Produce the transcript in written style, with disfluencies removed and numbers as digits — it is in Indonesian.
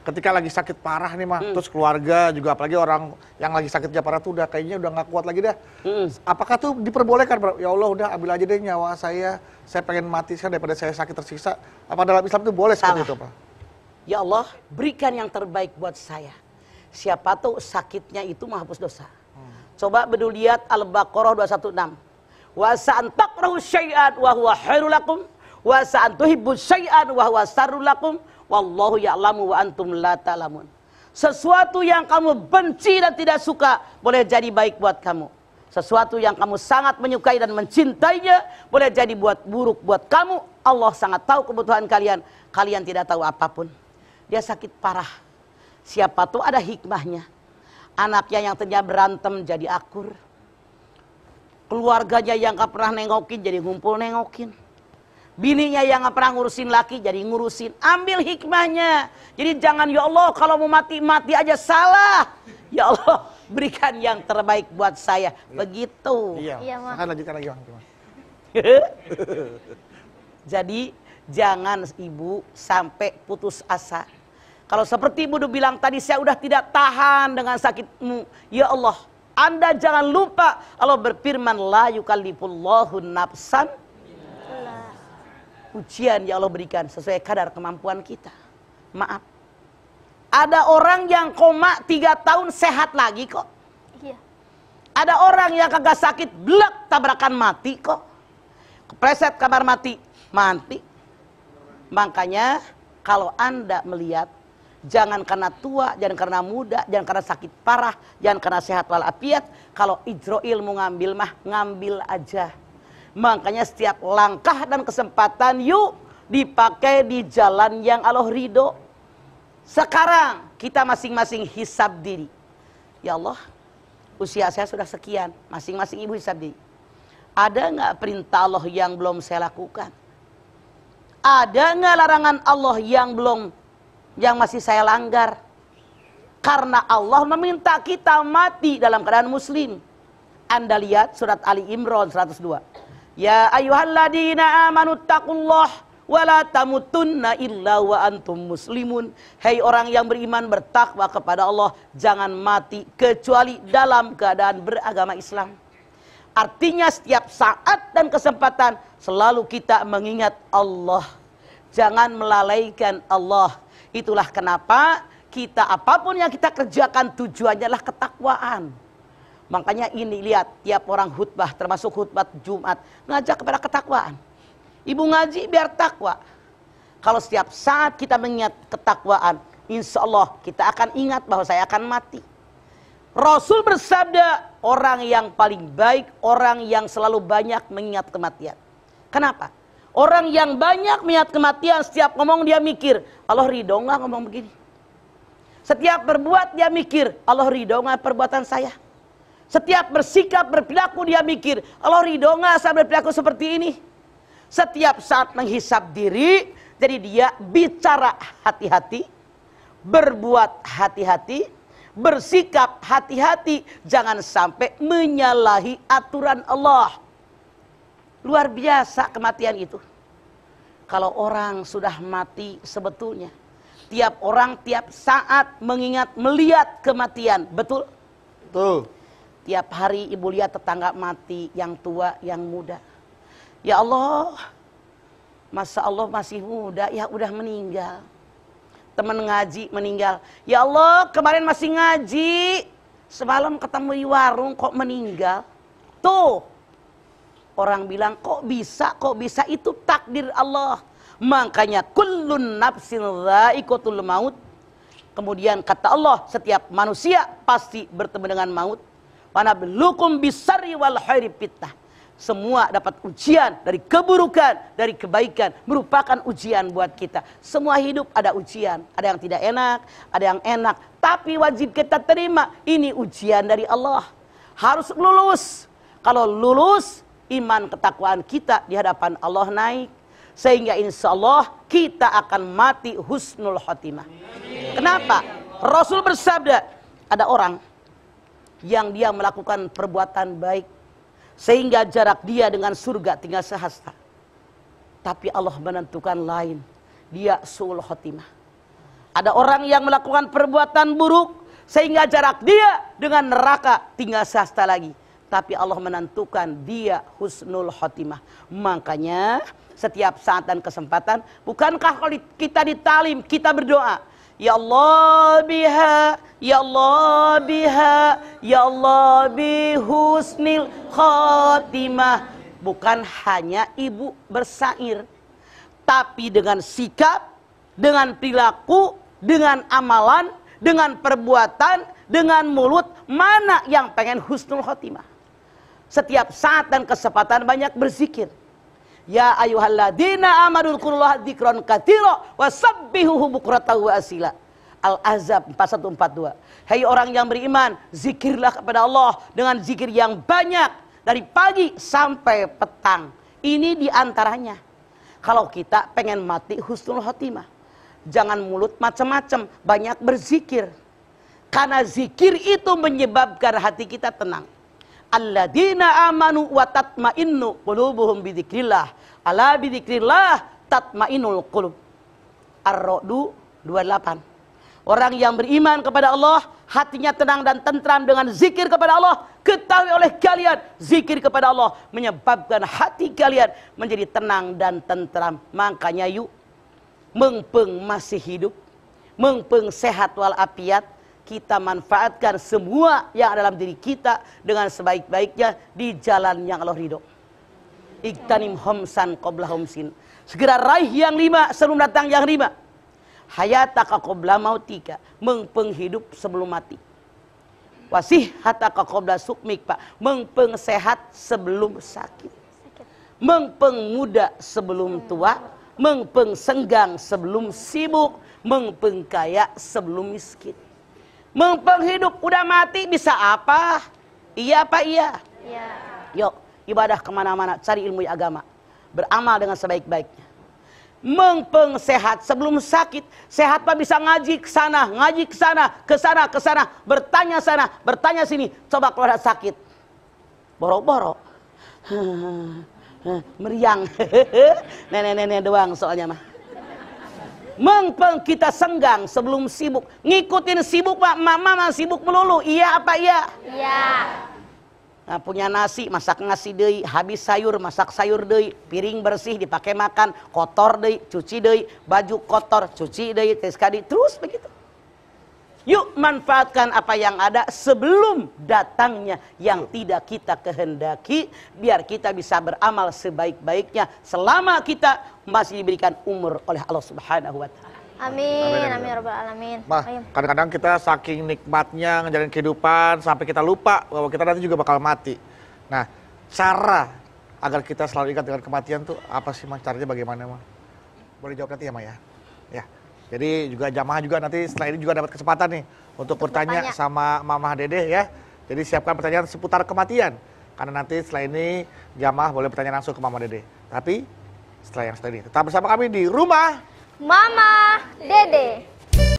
ketika lagi sakit parah nih mah, terus keluarga juga apalagi orang yang lagi sakitnya parah tuh udah kayaknya udah nggak kuat lagi dah. Apakah tuh diperbolehkan, bro? Ya Allah udah ambil aja deh nyawa saya pengen mati sekarang daripada saya sakit tersiksa. Apa dalam Islam itu boleh seperti itu, Pak? Ya Allah, berikan yang terbaik buat saya. Siapa tahu sakitnya itu menghapus dosa. Coba betul lihat Al-Baqarah 216. Wa sa'an takrahu syai'an wa huwa khairul lakum wa sa'an tuhibbu syai'an wa huwa syarrul lakum wallahu ya'lamu wa antum la ta'lamun. Sesuatu yang kamu benci dan tidak suka boleh jadi baik buat kamu. Sesuatu yang kamu sangat menyukai dan mencintainya boleh jadi buat buruk buat kamu. Allah sangat tahu kebutuhan kalian. Kalian tidak tahu apapun. Dia sakit parah. Siapa tuh ada hikmahnya. Anaknya yang tadinya berantem jadi akur. Keluarganya yang gak pernah nengokin jadi ngumpul nengokin. Bininya yang gak pernah ngurusin laki jadi ngurusin. Ambil hikmahnya. Jadi jangan ya Allah kalau mau mati, mati aja salah. Ya Allah berikan yang terbaik buat saya. Begitu. Iya, akan lanjutkan lagi Bang. Jadi jangan ibu sampai putus asa. Kalau seperti ibu bilang tadi, saya udah tidak tahan dengan sakitmu. Ya Allah, Anda jangan lupa Allah berfirman la yukallifullahu nafsan. Ujian ya Allah berikan sesuai kadar kemampuan kita. Maaf. Ada orang yang koma 3 tahun sehat lagi kok. Iya. Ada orang yang kagak sakit blek tabrakan mati kok. Kepleset kamar mati. Makanya kalau Anda melihat, jangan karena tua, jangan karena muda, jangan karena sakit parah, jangan karena sehat walafiat. Kalau Ijroil mau ngambil mah ngambil aja. Makanya setiap langkah dan kesempatan yuk dipakai di jalan yang Allah ridho. Sekarang kita masing-masing hisab diri. Ya Allah, usia saya sudah sekian, masing-masing ibu hisab diri. Ada nggak perintah Allah yang belum saya lakukan? Ada nggak larangan Allah yang masih saya langgar? Karena Allah meminta kita mati dalam keadaan muslim. Anda lihat surat Ali Imran 102. Ya ayyuhalladzina amanu taqullah wa la tamutunna illa wa antum muslimun. Hai orang yang beriman, bertakwa kepada Allah, jangan mati kecuali dalam keadaan beragama Islam. Artinya setiap saat dan kesempatan selalu kita mengingat Allah. Jangan melalaikan Allah. Itulah kenapa kita apapun yang kita kerjakan tujuannya adalah ketakwaan. Makanya ini lihat tiap orang khutbah termasuk khutbah Jumat ngajak kepada ketakwaan. Ibu ngaji biar takwa. Kalau setiap saat kita mengingat ketakwaan, insya Allah kita akan ingat bahwa saya akan mati. Rasul bersabda, orang yang paling baik orang yang selalu banyak mengingat kematian. Kenapa? Orang yang banyak mengingat kematian, setiap ngomong dia mikir, Allah ridho nggak ngomong begini? Setiap berbuat dia mikir, Allah ridho nggak perbuatan saya? Setiap bersikap, berperilaku dia mikir, Allah ridho nggak saya berperilaku seperti ini? Setiap saat menghisap diri, jadi dia bicara hati-hati, berbuat hati-hati, bersikap hati-hati, jangan sampai menyalahi aturan Allah. Luar biasa kematian itu. Kalau orang sudah mati sebetulnya, tiap orang tiap saat mengingat, melihat kematian, betul? Betul. Tiap hari ibu lihat tetangga mati, yang tua, yang muda. Ya Allah, masa Allah masih muda, ya udah meninggal. Teman ngaji meninggal. Ya Allah, kemarin masih ngaji, semalam ketemu di warung kok meninggal. Tuh, orang bilang kok bisa, itu takdir Allah. Makanya kullun nafsin dha'iqatul maut. Kemudian kata Allah, setiap manusia pasti bertemu dengan maut. Wa nabluukum bisarri wal khairi fitnah. Semua dapat ujian dari keburukan, dari kebaikan, merupakan ujian buat kita. Semua hidup ada ujian, ada yang tidak enak, ada yang enak, tapi wajib kita terima. Ini ujian dari Allah. Harus lulus. Kalau lulus, iman ketakwaan kita di hadapan Allah naik, sehingga insya Allah kita akan mati husnul khotimah. Kenapa? Rasul bersabda, ada orang yang dia melakukan perbuatan baik sehingga jarak dia dengan surga tinggal sehasta, tapi Allah menentukan lain, dia suul khotimah. Ada orang yang melakukan perbuatan buruk sehingga jarak dia dengan neraka tinggal sehasta lagi. Tapi Allah menentukan dia husnul khotimah. Makanya setiap saat dan kesempatan, bukankah kalau kita ditalim, kita berdoa, ya Allah biha, ya Allah biha, ya Allah bi husnil khotimah. Bukan hanya ibu bersair, tapi dengan sikap, dengan perilaku, dengan amalan, dengan perbuatan, dengan mulut, mana yang pengen husnul khotimah? Setiap saat dan kesempatan banyak berzikir. Ya ayyuhalladzina amanu dzkurullaha dzikran katsira wasabbihuhu bukratan wa asila. Al-Ahzab 4142. Hai orang yang beriman, zikirlah kepada Allah dengan zikir yang banyak dari pagi sampai petang. Ini diantaranya. Kalau kita pengen mati husnul khotimah, jangan mulut macam-macam, banyak berzikir. Karena zikir itu menyebabkan hati kita tenang. Alladzina amanu wa tatmainnu qulubuhum bidzikrillah. Ala bidzikrillah tatmainul qulub. Ar-Ra'd 28. Orang yang beriman kepada Allah, hatinya tenang dan tentram dengan zikir kepada Allah. Ketahui oleh kalian, zikir kepada Allah menyebabkan hati kalian menjadi tenang dan tentram. Makanya yuk, mengpeng masih hidup, mengpeng sehat walafiat, kita manfaatkan semua yang ada dalam diri kita dengan sebaik-baiknya di jalan yang Allah ridho. Iktanim homsan qabla homsin. Segera raih yang 5 sebelum datang yang 5. Hayataka qabla mautika. Mengpeng hidup sebelum mati. Wasihataka qabla sukmik, Pak. Mengpeng sehat sebelum sakit. Mengpeng muda sebelum tua. Mengpeng senggang sebelum sibuk. Mengpeng kaya sebelum miskin. Mengpeng hidup udah mati bisa apa? Iya apa iya? Iya. Yuk ibadah kemana-mana, cari ilmu agama, beramal dengan sebaik-baiknya. Mengpeng sehat sebelum sakit. Sehat Pak bisa ngaji ke sana, ngaji ke sana, ke sana, ke sana, bertanya sana, bertanya sini. Coba kalau ada sakit, boro-boro, meriang, nenek-nenek doang soalnya mah. Mengpeng kita senggang sebelum sibuk. Ngikutin sibuk Pak, mama sibuk melulu. Iya apa iya? Iya. Nah, punya nasi, masak nasi deui, habis sayur, masak sayur deui, piring bersih dipakai makan, kotor deui, cuci deui, baju kotor, cuci deui, terus begitu. Yuk manfaatkan apa yang ada sebelum datangnya yang tidak kita kehendaki, biar kita bisa beramal sebaik-baiknya selama kita masih diberikan umur oleh Allah Subhanahu wa taala. Amin, amin rabbal alamin. Kadang-kadang kita saking nikmatnya ngejalanin kehidupan sampai kita lupa bahwa kita nanti juga bakal mati. Nah, cara agar kita selalu ingat dengan kematian tuh apa sih Mas? Caranya bagaimana Mas? Boleh jawab nanti ya Mas ya? Ya. Jadi juga jamaah juga nanti setelah ini juga dapat kesempatan nih untuk bertanya sama Mama Dede ya. Jadi siapkan pertanyaan seputar kematian. Karena nanti setelah ini jamaah boleh bertanya langsung ke Mama Dede. Tapi setelah ini tetap bersama kami di rumah Mama Dede.